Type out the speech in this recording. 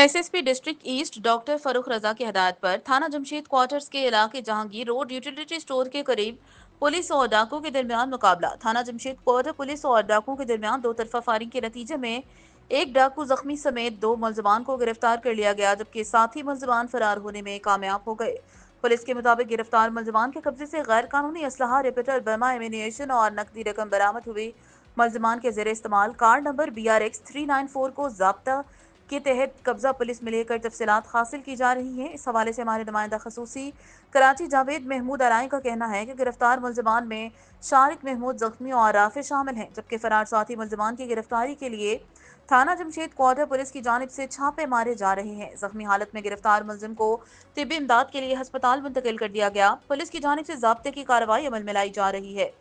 SSP district east doctor Farrukh रजा की हदायत पर थाना जमशेद क्वार्टर्स के इलाके जहांगीर रोड यूटिलिटी स्टोर के करीब पुलिस और डाकुओं के दरमियान मुकाबला। थाना जमशेद क्वार्टर पुलिस और डाकुओं के दरमियान दो तरफा फायरिंग के नतीजे में एक डाकू जख्मी समेत दो मुलजमान को गिरफ्तार कर लिया गया, जबकि साथी मुलजमान फरार होने में कामयाब हो गए। पुलिस के मुताबिक गिरफ्तार मुलजमान के कब्जे से गैर कानूनी असलहा, रिपीटर, बर्मा एमिनिएशन और नकदी रकम बरामद हुई। मुलजमान के जेर इस्तेमाल कार नंबर BRX 394 को जब्ता के तहत कब्जा पुलिस में लेकर तफसीलात हासिल की जा रही हैं। इस हवाले से हमारे नुमाइंदा खसूसी कराची जावेद महमूद अराई का कहना है कि गिरफ्तार मुलजमान में शारिक महमूद जख्मी और राफे शामिल हैं, जबकि फरार साथी मुलजमान की गिरफ्तारी के लिए थाना जमशेद क्वार्टर पुलिस की जानिब से छापे मारे जा रहे हैं। जख्मी हालत में गिरफ्तार मुलजिम को तिब्बी इमदाद के लिए अस्पताल मुंतकिल कर दिया गया। पुलिस की जानिब से जब्ते की कार्रवाई अमल में लाई जा रही है।